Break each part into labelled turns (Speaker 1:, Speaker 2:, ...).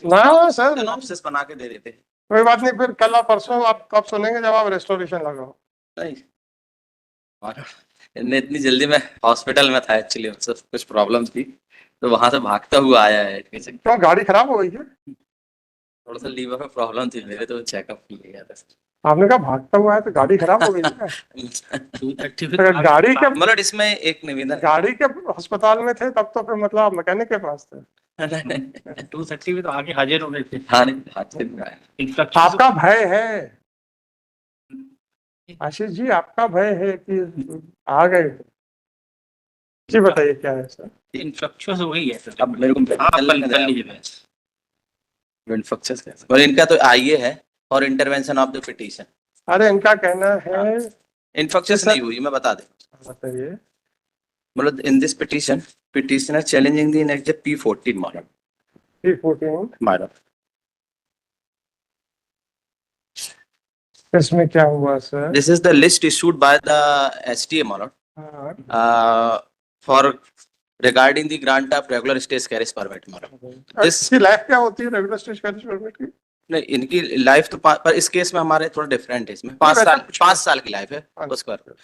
Speaker 1: ना sir,
Speaker 2: synopsis बना के दे देते।
Speaker 1: कोई बात नहीं, फिर कल आप परसों आप कब सुनेंगे जब आप रेस्टोरेशन लगाओ।
Speaker 2: नहीं, और इतनी जल्दी मैं हॉस्पिटल में था एक्चुअली, उससे कुछ प्रॉब्लम थी तो वहां से भागता हुआ आया है।
Speaker 1: क्यों, गाड़ी खराब हो गई है?
Speaker 2: थोड़ा सा लीवर में प्रॉब्लम थी मेरे, तो चेकअप के लिए गया था।
Speaker 1: आपने कहा भागता हुआ है तो गाड़ी खराब हो गई है? अगर गाड़ी के
Speaker 2: मतलब इसमें एक निवेदन,
Speaker 1: गाड़ी के अस्पताल में थे तब तो फिर मतलब आप मैकेनिक के पास थे।
Speaker 3: 230 में तो आगे हाजिर हो गए थे।
Speaker 2: हाँ नहीं, हादसे में आया।
Speaker 3: इंस्ट्रक्शन
Speaker 1: आपका भय है आशीष जी, आपका भय है कि आ गए। जी बताइए क्या है सर?
Speaker 3: इंस्ट्रक्शन वही है सर।
Speaker 2: अब मेरे को
Speaker 3: हाँ, कर लीजिए।
Speaker 2: इन्फेक्शंस कैसे, और इनका तो आईए है और इंटरवेंशन ऑफ द पिटीशन।
Speaker 1: अरे इनका कहना है,
Speaker 2: इन्फेक्शंस नहीं हुई, मैं बता दे।
Speaker 1: बताइए।
Speaker 2: मतलब in this petition, petitioner challenging the enacted P14 model.
Speaker 1: P14
Speaker 2: model,
Speaker 1: इसमें क्या हुआ sir?
Speaker 2: This is the list issued by the STA model for regarding the grant of regular stage carriage permit model.
Speaker 1: इसकी life क्या होती है regular stage carriage permit की?
Speaker 2: नहीं, इनकी लाइफ तो पर इस केस में हमारे थोड़ा डिफरेंट है। इसमें 5 साल की लाइफ है उस पर।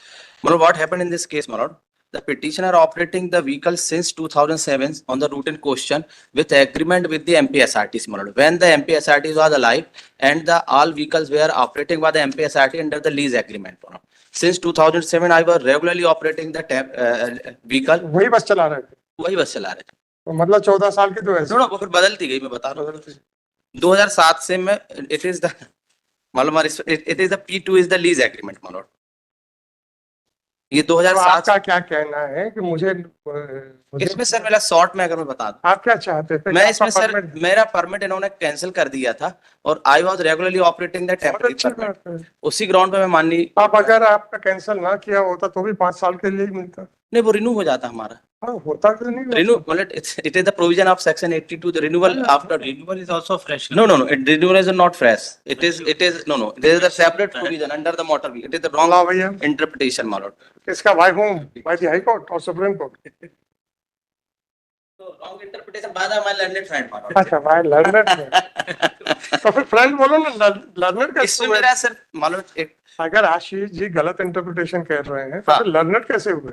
Speaker 2: मतलब what happened in this case model, the petitioner operating the vehicle since 2007 on the route in question with agreement with the MPSRTC model when the MPSRTC was alive and the all vehicles were operating by the MPSRT under the lease agreement model. Since 2007 I was regularly operating the vehicle।
Speaker 1: वही बस चला रहे थे?
Speaker 2: वही बस चला रहे थे।
Speaker 1: तो मतलब 14 साल की तो ऐसे
Speaker 2: वो फिर बदलती गई, मैं बता रहा हूँ। 2007 से मैं इट इज द मालूम, it is the P2 is the lease agreement model. ये 2007।
Speaker 1: आपका क्या कहना है कि मुझे
Speaker 2: इसमें सर मेरा शॉर्ट में अगर मैं बता दूं,
Speaker 1: आप क्या चाहते थे?
Speaker 2: मैं इसमें सर मेरा परमिट इन्होंने कैंसिल कर दिया था और I was regularly operating the temporary permit. उसी ग्राउंड पे मैं माननी,
Speaker 1: आप अगर आपका कैंसिल ना किया होता तो भी 5 साल के लिए ही मिलता।
Speaker 2: नहीं वो रिन्यू हो जाता हमारा।
Speaker 1: हाँ, होता तो नहीं
Speaker 2: रिन्यू मतलब it is the provision of section 82 the renewal after
Speaker 3: renewal is also fresh.
Speaker 2: No, it renewal is not fresh. It is no. There is a separate provision under the motor vehicle. It is the wrong interpretation, my lord.
Speaker 1: इसका by whom? By the High Court or Supreme Court?
Speaker 2: So wrong interpretation by the my learned friend, my lord.
Speaker 1: अच्छा, by learned friend। तो फिर friend बोलो ना, learned का
Speaker 2: इसमें मेरा sir मान लो एक,
Speaker 1: अगर आशीष जी गलत इंटरप्रिटेशन कर रहे हैं तो फिर लर्नर कैसे हुए?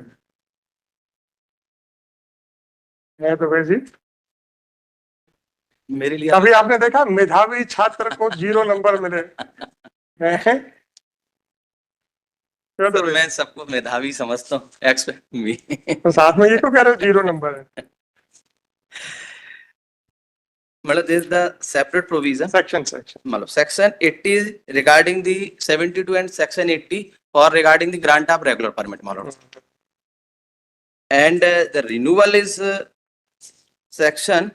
Speaker 1: तो भाई जी
Speaker 2: मेरे लिए
Speaker 1: अभी आपने देखा मेधावी छात्र को 0 नंबर मिले हैं?
Speaker 2: तो मैं सबको मेधावी समझता हूँ, एक्सपेक्ट मी।
Speaker 1: तो साथ में ये तो कह रहे हो 0 नंबर है।
Speaker 2: मतलब this the separate provision
Speaker 1: section
Speaker 2: मतलब section 80 regarding the 72 and section 80 for regarding the grant of regular permit model and the renewal is section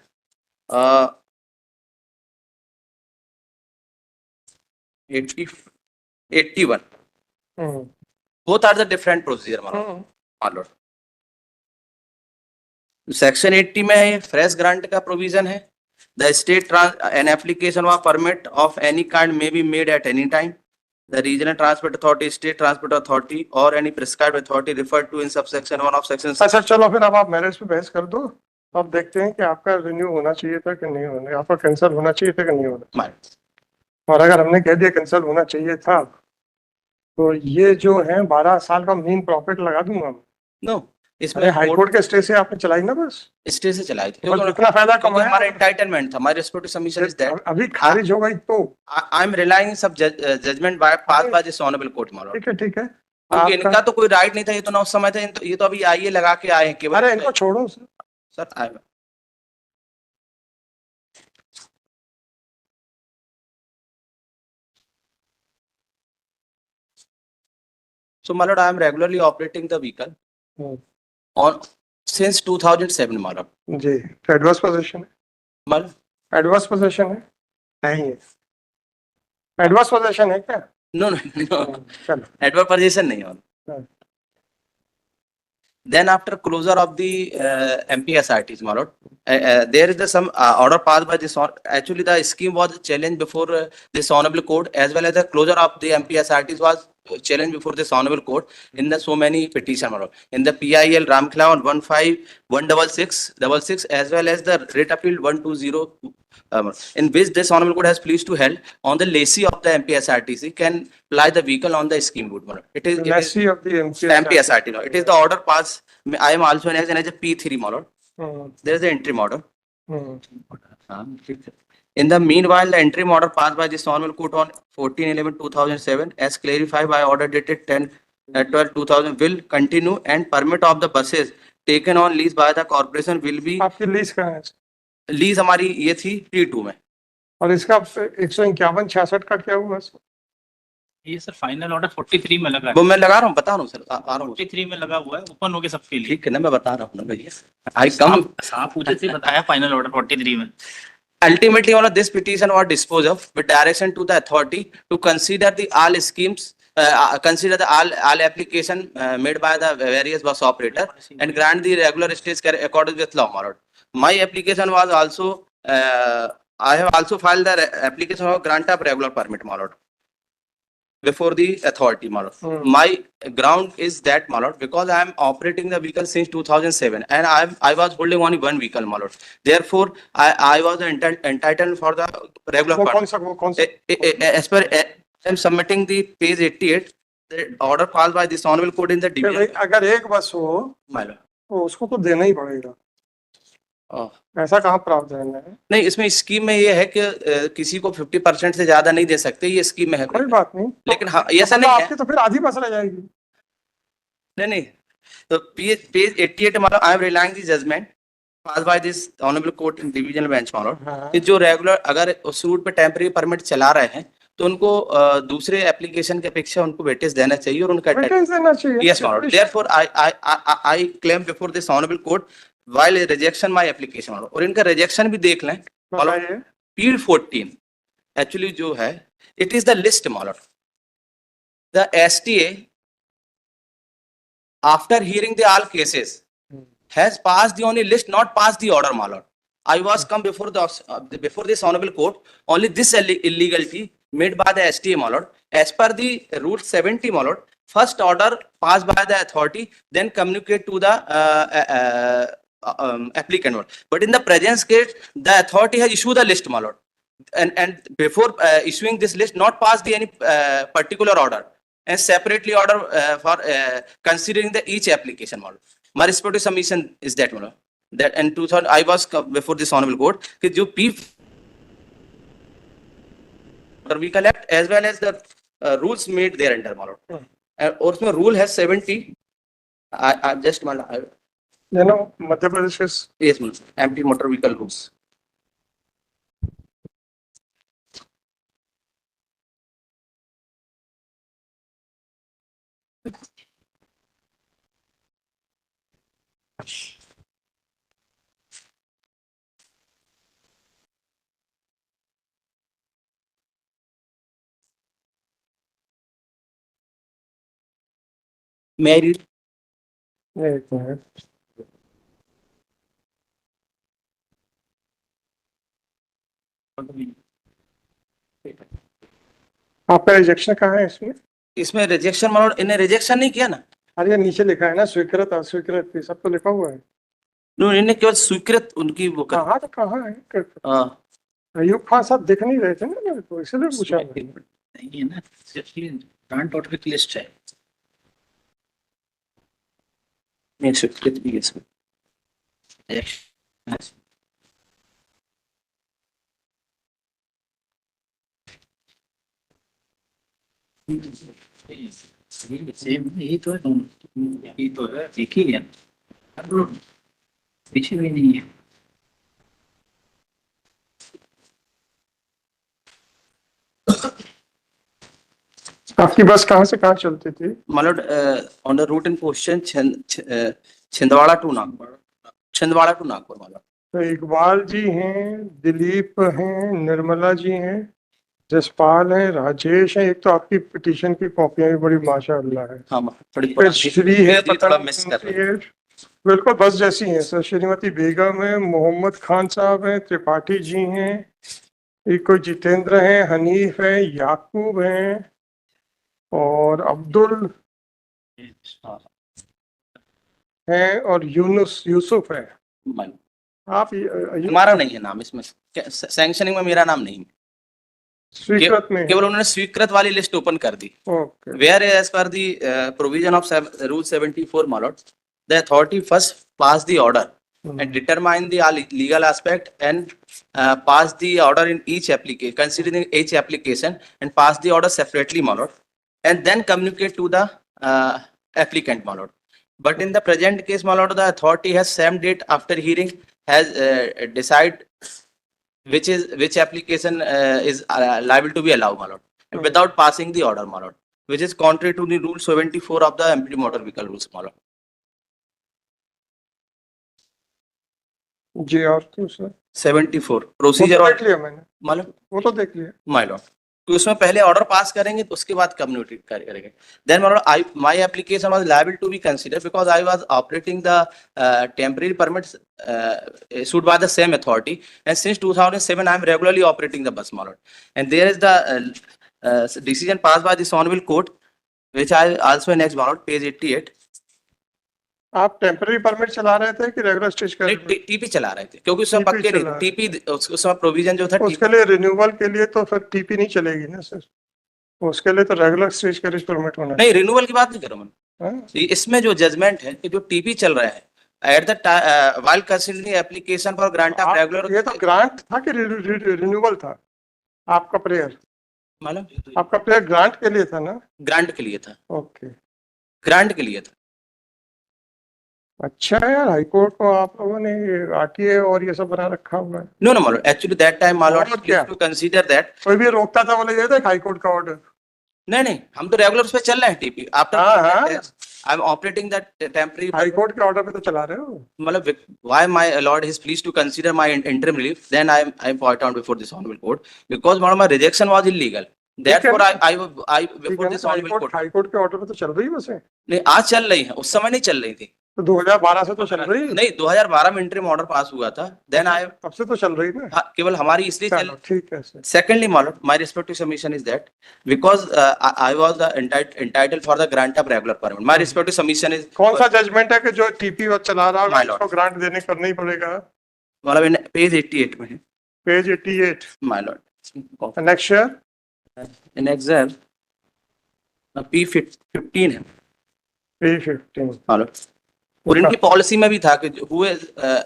Speaker 2: 81। both are the different procedure मान लो। सेक्शन 80 में फ्रेश ग्रांट का provision है। The state an application of permit of any kind may be made at any time. The regional transport authority, state transport authority or any prescribed authority referred to in subsection 1 of section.
Speaker 1: अच्छा चलो फिर अब आप marriage पे बहस कर दो। अब देखते हैं कि आपका रिन्यू होना चाहिए था कि नहीं होना, आपका कैंसिल होना चाहिए था कि नहीं होना। और अगर हमने कह दिया कैंसिल होना चाहिए था तो ये जो है 12 साल का मीन प्रॉफिट लगा दूंगा।
Speaker 2: नो, इसमें
Speaker 1: हाई कोर्ट के स्टे से आपने चलाई ना, बस
Speaker 2: स्टे से चलाई थी।
Speaker 1: कितना फायदा कमाया?
Speaker 2: हमारा एंटाइटलमेंट था, हमारी रिस्पेक्टिव सबमिशन इज दैट
Speaker 1: अभी खारिज हो गई तो
Speaker 2: आई एम रिलाइंग सब judgement by pass by this honourable court मारो।
Speaker 1: ठीक है।
Speaker 2: क्योंकि इनका तो कोई राइट नहीं था, ये तो ना उस समय था, ये तो अभी आईए लगा के आए हैं केवल।
Speaker 1: अरे इनको छोड़ो
Speaker 2: सर आए। So my lord, I am regularly operating the vehicle on since 2007 my lord।
Speaker 1: जी, एडवर्स पोजीशन है?
Speaker 2: मतलब
Speaker 1: एडवर्स पोजीशन है? नहीं है। एडवर्स पोजीशन है क्या?
Speaker 2: नो एडवर्स पोजीशन नहीं है। Then after closure of the MPSRTs, my lord, there is the some order passed by this. Actually, the scheme was challenged before this honorable court, as well as the closure of the MPSRTs was challenge before this honorable court in the so many petition, my lord. In the PIL Ramkela on 1516666 as well as the writ appeal 120, in which this honorable court has pleased to held on the lessee of the MPSRTC can ply the vehicle on the scheme route, my lord. It is
Speaker 1: lessee of the
Speaker 2: MPSRT, no. It is the order passed. I am also an as a P3, my lord. There is the interim order. In the meanwhile, the interim order passed by this honorable court on 14/11/2007 as clarified by order dated 10/12/2000 will continue and permit of the buses taken on lease by the corporation will be
Speaker 1: आपकी lease कहाँ है
Speaker 2: lease हमारी ये थी T2 में।
Speaker 1: और इसका 151/66 का क्या हुआ सर?
Speaker 3: ये सर फाइनल ऑर्डर 43 में लगा
Speaker 2: वो मैं लगा रहा हूँ, बता रहा हूँ सर, आ रहा हूँ।
Speaker 3: 43 में लगा हुआ है, ओपन हो गए सबके लिए।
Speaker 2: ठीक है ना, मैं बता रहा हूँ ना भैया। आई कम
Speaker 3: आप पूछे थे, बताया फाइनल ऑर्डर 43 में।
Speaker 2: Ultimately, all of this petition was disposed of with direction to the authority to consider the all schemes, consider the all application made by the various bus operator and grant the regular stage care according with law, my lord. My application was also, I have also filed the application of grant of regular permit, my lord, before the authority, my lord. My ground is that, my lord, because I am operating the vehicle since 2007 and I was holding only one vehicle, my lord. Therefore, I was entitled for the regular
Speaker 1: वो
Speaker 2: permit.
Speaker 1: कौन सा
Speaker 2: As per I am submitting the page 88, the order passed by this honorable court in the
Speaker 1: कि
Speaker 2: division.
Speaker 1: भाई अगर एक बस हो
Speaker 2: My lord.
Speaker 1: तो उसको तो देना ही पड़ेगा,
Speaker 2: Oh.
Speaker 1: ऐसा कहाँ प्रावधान है?
Speaker 2: नहीं, इसमें स्कीम में ये है कि किसी को 50% से ज्यादा नहीं दे सकते, ये स्कीम में है।
Speaker 1: कोई बात नहीं,
Speaker 2: लेकिन हाँ, ऐसा नहीं है।
Speaker 1: आपकी तो फिर आधी बस रह जाएगी।
Speaker 2: नहीं, तो page 88 हमारा I am relying the judgement pass by this honourable court in divisional bench, मानो कि जो रेगुलर अगर उस रूट पे टेम्परेरी परमिट चला रहे हैं तो उनको दूसरे एप्लीकेशन की अपेक्षा उनको वेटेज देना चाहिए और उनका
Speaker 1: वेटेज देना चाहिए।
Speaker 2: यस मानो। Therefore I claim before this honourable court while rejection my application, और इनका रिजेक्शन भी देख लें। पीड 14 एक्चुअली जो है इट इज द लिस्ट, मानो the STA after hearing the all cases has passed the only list, not passed the order, my lord. I was come before this honorable court only this illegality made by the STA, my lord, as per the rule 70, my lord. First order passed by the authority, then communicate to the applicant, my lord. But in the present case, the authority has issued the list, my lord, and before issuing this list, not passed the any particular order and separately order for considering the each application, model. My respective submission is that, model, that in 2000 I was before this honorable court कि जो P we collect as well as the rules made there under, model, और उसमें rule has 70. I just model,
Speaker 1: you know, Madhya Pradesh is
Speaker 2: yes, model, empty motor vehicle rules. May I read?
Speaker 1: एक minute, आपका rejection कहाँ है इसमें?
Speaker 2: इसमें rejection, मतलब इन्हें रिजेक्शन नहीं किया ना।
Speaker 1: अरे नीचे लिखा है ना, स्वीकृत अस्वीकृत ये सब तो लिखा हुआ है।
Speaker 2: नो, इन्हें केवल स्वीकृत उनकी वो कर।
Speaker 1: कहाँ तो कहाँ है?
Speaker 2: हाँ,
Speaker 1: अयूब खान साहब दिख नहीं रहे थे ना मेरे को, इसलिए पूछा।
Speaker 3: नहीं है ना, सिर्फ ग्रांट ऑर्डर की लिस्ट है।
Speaker 2: नहीं स्वीकृत भी है इसमें।
Speaker 3: सेम यही तो है दोनों, यही तो है, एक ही है, पीछे भी नहीं है।
Speaker 1: आपकी बस कहाँ से कहाँ चलती थी?
Speaker 2: मतलब on the route in question Chhindwara to Nagpur, Chhindwara to Nagpur. मतलब
Speaker 1: तो इकबाल जी हैं, दिलीप हैं, निर्मला जी हैं, जसपाल हैं, राजेश हैं। एक तो आपकी पिटीशन की कॉपियां भी बड़ी माशाअल्लाह है।
Speaker 2: हाँ, थोड़ी
Speaker 1: फिर श्री है,
Speaker 2: थोड़ा मिस कर रहे हैं।
Speaker 1: बिल्कुल बस जैसी हैं सर। श्रीमती बेगम है, मोहम्मद खान साहब हैं, त्रिपाठी जी हैं, एक कोई जितेंद्र हैं, हनीफ है, याकूब हैं, और अब्दुल है और यूसुफ है।
Speaker 2: मालूम।
Speaker 1: आप
Speaker 2: हमारा नहीं है नाम इसमें, सैंक्शनिंग में मेरा नाम नहीं है।
Speaker 1: स्वीकृत में
Speaker 2: केवल उन्होंने स्वीकृत वाली लिस्ट ओपन कर दी।
Speaker 1: Okay
Speaker 2: Where as per the provision of Rule 74, my lord, the authority first pass the order and determine the legal aspect and pass the order in each application, considering each application and pass the order separately, my lord, and then communicate to the applicant, my lord. But in the present case, my lord, the authority has same date after hearing has decide which application is liable to be allowed, my lord, without passing the order, my lord, which is contrary to the Rule 74 of the MP Motor Vehicle Rules, my lord.
Speaker 1: जी। और तो sir
Speaker 2: 74
Speaker 1: वो
Speaker 2: procedure
Speaker 1: तो
Speaker 2: और
Speaker 1: देख लिया मैंने,
Speaker 2: मालूम,
Speaker 1: वो तो देख लिया।
Speaker 2: my lord, कि उसमें पहले ऑर्डर पास करेंगे तो उसके बाद कम्युनिकेट करेंगे। Then, my lord, my application was liable to be considered because I was operating the temporary permits issued by the same authority, and since 2007 I am regularly operating the bus, my lord. And there is the decision passed by this honorable court, which I also annexed, my lord, page 88.
Speaker 1: आप temporary permit चला रहे थे कि regular stage का?
Speaker 2: TP चला रहे थे क्योंकि उसमें
Speaker 1: TP
Speaker 2: पक्के नहीं
Speaker 1: चला
Speaker 2: थे। टीपी उसमें प्रोविजन जो था
Speaker 1: उसके लिए रिन्यूअल के लिए तो फिर टीपी नहीं चलेगी ना सर, उसके लिए तो रेगुलर स्टेज कैरेज परमिट होना
Speaker 2: नहीं, रिन्यूअल की बात नहीं करो मैं।
Speaker 1: चाहिए।
Speaker 2: इसमें जो जजमेंट है कि जो टीपी चल रहा है at the while considering application for grant of regular,
Speaker 1: ये तो ग्रांट था कि रिन्यूअल था? आपका प्रेयर,
Speaker 2: मालूम,
Speaker 1: आपका प्रेयर ग्रांट के लिए था ना?
Speaker 2: ग्रांट के लिए था,
Speaker 1: ओके
Speaker 2: ग्रांट के लिए था।
Speaker 1: अच्छा है यार, हाईकोर्ट को आप लोगों ने आरटीए और ये सब बना रखा हुआ है।
Speaker 2: नो नो मालूम, एक्चुअली दैट टाइम मालूम
Speaker 1: और क्या?
Speaker 2: To consider that.
Speaker 1: कोई भी रोकता था बोले ये देख हाईकोर्ट का ऑर्डर।
Speaker 2: नहीं नहीं, हम तो रेगुलर पे चल रहे हैं टीपी
Speaker 1: हाँ, हाँ।
Speaker 2: After I am operating that temporary.
Speaker 1: High court के ऑर्डर पे तो चला रहे हो।
Speaker 2: मतलब why my lord is pleased to consider my interim relief, then I point out before this honorable court because my rejection was illegal, therefore I before this honorable court।
Speaker 1: High court के order पे तो चल रही है बसें।
Speaker 2: नहीं, आज चल रही है, उस समय नहीं चल रही थी।
Speaker 1: तो 2012 से तो चल रही है।
Speaker 2: नहीं, 2012 में इंटरिम ऑर्डर पास हुआ था, देन आई
Speaker 1: तब से तो चल रही ना।
Speaker 2: केवल हमारी इसलिए चल।
Speaker 1: चलो ठीक है sir.
Speaker 2: Secondly, my lord, my respective submission is that because I was the entitled for the grant of regular permit, my respective submission is
Speaker 1: कौन सा जजमेंट है कि जो टीपी चला रहा
Speaker 2: My
Speaker 1: है
Speaker 2: lord।
Speaker 1: उसको ग्रांट देने करना ही पड़ेगा?
Speaker 2: मतलब इन पेज 88 में है,
Speaker 1: page 88
Speaker 2: my lord,
Speaker 1: अनेक्शर
Speaker 2: in exam P15 है,
Speaker 1: P15
Speaker 2: मालूम। और इनकी पॉलिसी में भी था कि who is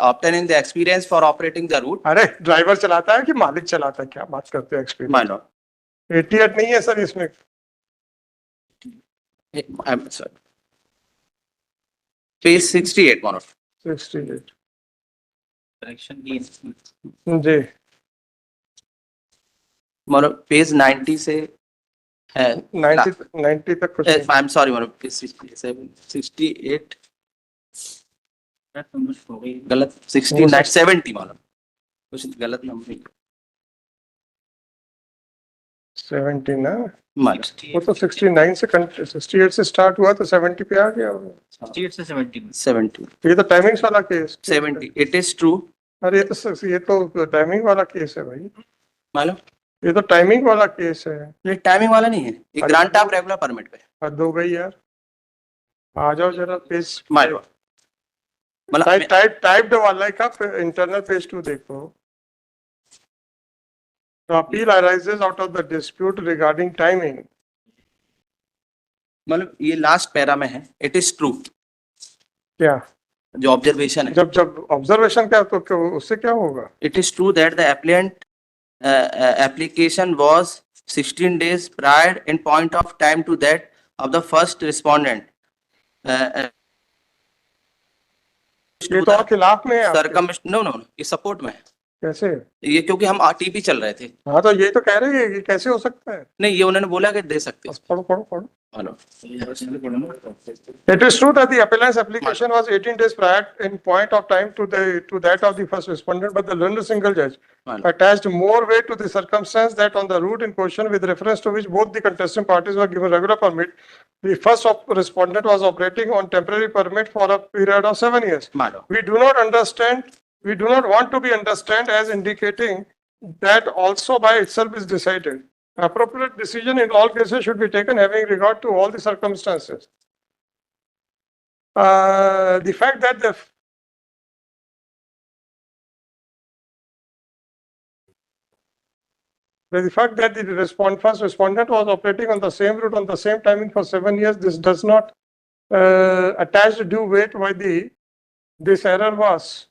Speaker 2: obtaining the experience for operating the route,
Speaker 1: अरे ड्राइवर चलाता है कि मालिक चलाता है? क्या बात करते हैं
Speaker 2: my
Speaker 1: एक्सपीरियंस?
Speaker 2: lord,
Speaker 1: 88 नहीं है सर इसमें।
Speaker 2: I'm sorry, page 68, my lord,
Speaker 1: 68
Speaker 3: Correction B.
Speaker 1: जी।
Speaker 2: मतलब पेज 90 से है
Speaker 1: 90 तक कुछ नहीं।
Speaker 2: आई एम सॉरी, मतलब पेज 67 68 गलत, 69 70 मालूम, कुछ गलत नंबर
Speaker 1: 70 ना,
Speaker 2: मालूम,
Speaker 1: वो तो 69 से 68 से स्टार्ट हुआ तो 70 पे आ गया।
Speaker 3: 68 से 70
Speaker 2: 70
Speaker 1: ये तो टाइमिंग्स वाला केस।
Speaker 2: 70 इट इज ट्रू,
Speaker 1: अरे ये तो टाइमिंग वाला केस है भाई,
Speaker 2: मालूम।
Speaker 1: ये तो टाइमिंग वाला केस है।
Speaker 2: ये टाइमिंग वाला नहीं है, ये
Speaker 1: अरे
Speaker 2: ग्रांट ऑफ रेगुलर परमिट पे,
Speaker 1: हद हो गई यार। आ जाओ जरा पेज
Speaker 2: मालूम, मतलब
Speaker 1: टाइप्ड वाला का इंटरनल पेज 2 देखो। The appeal arises out of the dispute regarding timing.
Speaker 2: मतलब ये लास्ट पैरा में है, इट इज ट्रू,
Speaker 1: क्या
Speaker 2: जो ऑब्जर्वेशन है,
Speaker 1: जब ऑब्जर्वेशन क्या तो उससे क्या होगा?
Speaker 2: it is true that the applicant application was 16 days prior in point of time to that of the first respondent.
Speaker 1: ये तो खिलाफ में है आपके।
Speaker 2: नो नो, ये सपोर्ट में है,
Speaker 1: कैसे?
Speaker 2: ये क्योंकि हम आरटीपी चल रहे थे।
Speaker 1: हाँ तो ये तो कह रहे हैं कि कैसे हो सकता है?
Speaker 2: नहीं, ये उन्होंने बोला कि दे सकते
Speaker 1: बस पढ़ो पढ़ो पढ़ो।
Speaker 2: Hello,
Speaker 1: It is true that the appellant's application was 18 days prior in point of time to that of the first respondent, but the learned single judge attached more weight to the circumstance that on the route in question with reference to which both the contesting parties were given regular permit, the first respondent was operating on temporary permit for a period of 7 years. We do not want to be understood as indicating that also by itself is decided. Appropriate decision in all cases should be taken having regard to all the circumstances. The fact that the fact that the first respondent was operating on the same route on the same timing for 7 years, this does not attach due weight why this error was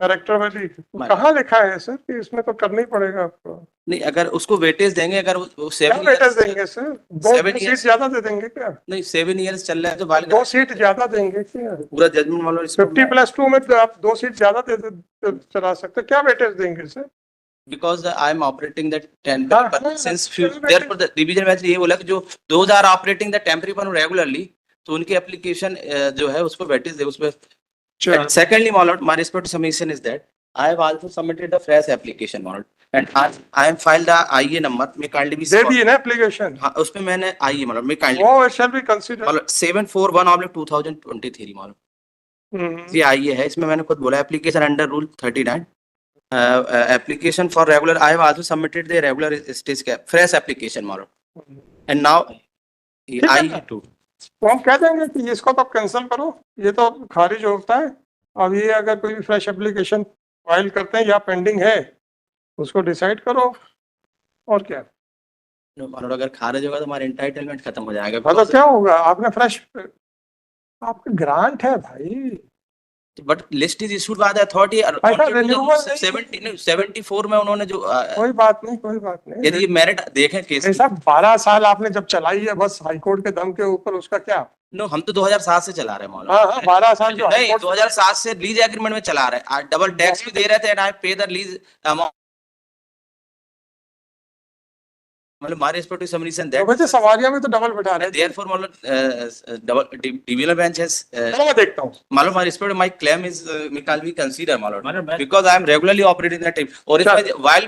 Speaker 1: character. कहाँ लिखा है sir कि इसमें तो करना ही पड़ेगा आपको?
Speaker 2: नहीं, अगर उसको वेटेज देंगे, अगर वो
Speaker 1: क्या
Speaker 2: 7
Speaker 1: वेटेज देंगे सर? दो
Speaker 2: 7
Speaker 1: सीट
Speaker 2: years-
Speaker 1: ज्यादा दे देंगे क्या?
Speaker 2: नहीं 7 years चल रहा है तो वाल
Speaker 1: 2 सीट ज्यादा देंगे क्या?
Speaker 2: पूरा जजमेंट वालों
Speaker 1: 50+2 में तो आप 2 सीट ज्यादा चला सकते हैं, क्या वेटेज देंगे sir?
Speaker 2: because I am operating the
Speaker 1: हाँ,
Speaker 2: temporary
Speaker 1: हाँ,
Speaker 2: since
Speaker 1: हाँ,
Speaker 2: therefore the division bench ने ये बोला कि जो those are operating the temporary one regularly, तो उनकी application जो है उस पर वेटेज दे, उस पर
Speaker 1: चलो।
Speaker 2: secondly my lord, my respect submission is that I have also submitted a fresh application my lord, and I am filed the IA number, may kindly be
Speaker 1: दे दिए ना एप्लीकेशन,
Speaker 2: हाँ उसपे मैंने IA my lord, may kindly
Speaker 1: वो shall be consider.
Speaker 2: मतलब 741/2023 मालूम ये आई है, इसमें मैंने खुद बोला application under rule 39 application for regular I have also submitted the regular stage का फ्रेश एप्लीकेशन मालूम एंड नाउ आई
Speaker 1: है।
Speaker 2: टू
Speaker 1: तो हम कह देंगे कि इसको तो कैंसिल करो, ये तो खारिज होता है। अब ये अगर कोई भी फ्रेश एप्लीकेशन फाइल करते हैं या पेंडिंग है, उसको डिसाइड करो और क्या।
Speaker 2: मालूम अगर खारिज होगा तो हमारा एंटाइटलमेंट खत्म हो जाएगा।
Speaker 1: मतलब क्या होगा? आपने फ्रेश, आपका ग्रांट है भाई,
Speaker 2: but list is issued by the authority
Speaker 1: ऐसा renewable नहीं।
Speaker 2: 74 में उन्होंने जो
Speaker 1: कोई बात नहीं, कोई बात नहीं।
Speaker 2: यदि मेरिट देखें केस
Speaker 1: ऐसा 12 साल आपने जब चलाई है बस हाईकोर्ट के दम के ऊपर, उसका क्या?
Speaker 2: नो हम तो 2007 से चला रहे हैं मालूम।
Speaker 1: हाँ हाँ 12 साल जो
Speaker 2: नहीं
Speaker 1: हाईकोर्ट
Speaker 2: 2007 से लीज एग्रीमेंट में चला रहे हैं, डबल टैक्स भी दे रहे थे एंड आई पे द लीज अमाउंट मतलब हमारे रिस्पेक्टिव सबमिशन दैट
Speaker 1: वैसे सवारियां में तो डबल बैठा रहे थे।
Speaker 2: therefore मालूम डबल डिविजनल बेंच हैज
Speaker 1: चलो मैं देखता हूँ।
Speaker 2: मालूम my respect my claim is can be consider मालूम
Speaker 3: मालूम है।
Speaker 2: Because I am regularly operating that time और इसमें while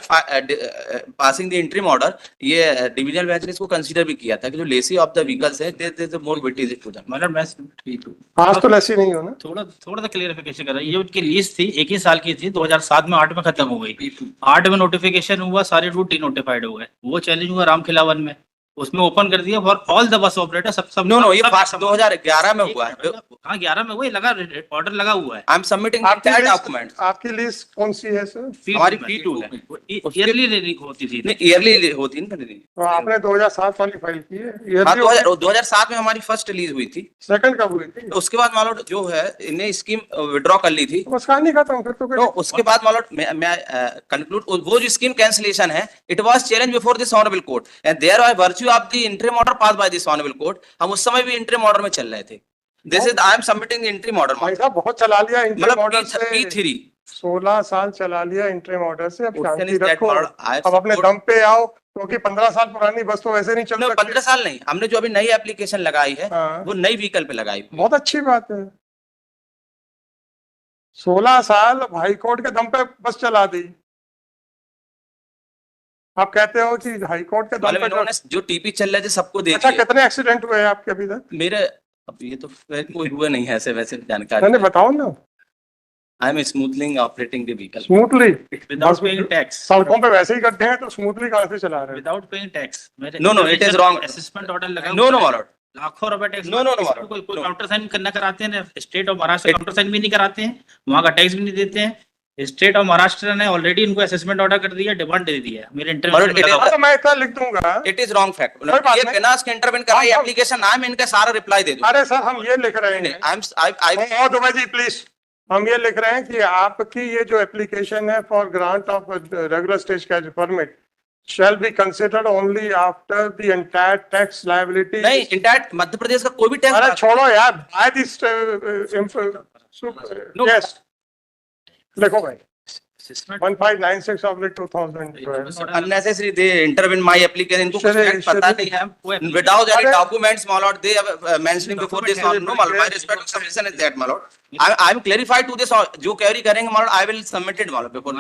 Speaker 2: passing the interim order ये डिविजनल बेंच ने इसको कंसीडर भी किया था कि जो लेसी ऑफ द व्हीकल्स है there is more weightage to them.
Speaker 3: मतलब मैं ठीक हूँ।
Speaker 1: आज तो ऐसी नहीं हो ना।
Speaker 3: थोड़ा सा क्लियरिफिकेशन कर रहा है। ये उनकी लीज थी 1 ही साल की थी, 2007 में 8 में खत्म हो गई। 8 में नोटिफिकेशन हुआ, सारे रूट डी नोटिफाइड हो गए। वो चैलेंज हुआ रामखिलावन में, उसमें ओपन कर दिया for all the bus operator. सब
Speaker 2: नो ये 2011 में हुआ है।
Speaker 3: हाँ 11 में वही लगा, ऑर्डर लगा हुआ है।
Speaker 2: आई एम सबमिटिंग
Speaker 1: आपकी
Speaker 2: दैट
Speaker 1: लिस्ट,
Speaker 2: डॉक्यूमेंट।
Speaker 1: आपकी लिस्ट कौन सी है सर?
Speaker 2: हमारी P2 है।
Speaker 3: ईयरली होती थी।
Speaker 2: नहीं ईयरली होती है ना।
Speaker 1: तो आपने 2007 वाली फाइल की है?
Speaker 2: हाँ
Speaker 1: ईयरली
Speaker 2: 2007 में हमारी फर्स्ट रिलीज हुई थी।
Speaker 1: सेकंड कब हुई थी?
Speaker 2: तो उसके बाद मालूम जो है इन्हें स्कीम विड्रॉ कर ली थी।
Speaker 1: बस कहानी खत्म, फिर तो
Speaker 2: तो उसके बाद मालूम मैं कंक्लूड वो जो स्कीम कैंसिलेशन है it was challenge before this honourable court and thereby virtue of the interim order pass by this honourable court. हम उस समय भी इंटरिम ऑर्डर में चल रहे थे। This is I am submitting the interim order
Speaker 1: भाई साहब बहुत चला लिया इंटरिम
Speaker 2: मतलब
Speaker 1: ऑर्डर से।
Speaker 2: P3
Speaker 1: 16 साल चला लिया इंटरिम ऑर्डर से, अब
Speaker 2: Question
Speaker 1: शांति
Speaker 2: is that
Speaker 1: रखो,
Speaker 2: model I have
Speaker 1: अब अपने
Speaker 2: support-
Speaker 1: दम पे आओ, क्योंकि 15 साल पुरानी बस तो वैसे नहीं चल
Speaker 2: नो
Speaker 1: सकती।
Speaker 2: 15 साल नहीं, हमने जो अभी नई एप्लीकेशन लगाई है
Speaker 1: हाँ।
Speaker 2: वो नई व्हीकल पे लगाई।
Speaker 1: बहुत अच्छी बात है। 16 साल हाई कोर्ट के दम पे बस चला दी। आप कहते हो कि हाई कोर्ट के दम
Speaker 2: मतलब
Speaker 1: पे
Speaker 2: इन्होंने जो टीपी चल रहे थे सबको दे
Speaker 1: अच्छा,
Speaker 2: दिए।
Speaker 1: कितने एक्सीडेंट हुए हैं आपके अभी तक?
Speaker 2: मेरे अब ये तो कोई हुआ नहीं है ऐसे वैसे
Speaker 1: मैंने
Speaker 2: जानकारी।
Speaker 1: बताओ ना।
Speaker 2: I am smoothly operating the vehicle
Speaker 1: smoothly
Speaker 3: without paying tax.
Speaker 1: सड़कों पे वैसे ही करते हैं तो स्मूथली कहाँ से चला रहे हैं?
Speaker 3: Without paying tax.
Speaker 2: No, it is wrong.
Speaker 3: Assessment order लगा
Speaker 2: नो नो मालूम
Speaker 3: लाखों रुपए टैक्स।
Speaker 2: No, no,
Speaker 3: कोई
Speaker 2: no.
Speaker 3: काउंटर साइन करना कराते हैं, state of Maharashtra counter sign भी नहीं कराते हैं, वहां का टैक्स भी नहीं देते हैं। स्टेट ऑफ महाराष्ट्र ने ऑलरेडी इनको असेसमेंट ऑर्डर कर दिया, डिमांड दे दिया। मेरे इंटरव्यू में लगा हुआ
Speaker 1: हाँ, तो मैं इतना लिख दूंगा।
Speaker 2: It is wrong fact.
Speaker 1: कोई बात
Speaker 2: ये
Speaker 1: नहीं।
Speaker 2: बिना इसके इंटरवेन कर रही
Speaker 1: हम-
Speaker 2: एप्लीकेशन नाम इनका सारा रिप्लाई दे दूं।
Speaker 1: अरे सर हम ये लिख रहे हैं,
Speaker 2: I am
Speaker 1: O Dubey ji please, हम ये लिख रहे हैं कि आपकी ये जो एप्लीकेशन है for grant of regular stage catch permit shall be considered only after the entire tax liability।
Speaker 2: नहीं इंटायर मध्य प्रदेश का कोई भी
Speaker 1: अरे
Speaker 2: टैक्स
Speaker 1: छोड़ो यार, by this
Speaker 2: No.
Speaker 1: yes देखो भाई
Speaker 3: assessment
Speaker 1: 1596/2012
Speaker 2: unnecessary they intervene my application इनको कुछ
Speaker 1: Sir,
Speaker 2: fact पता
Speaker 1: sir,
Speaker 2: नहीं है without any
Speaker 1: अरे-
Speaker 2: documents my lord they have mentioning before this on no my lord my respect submission is that my lord I am clarified to this जो query करेंगे my lord I will submit it my lord before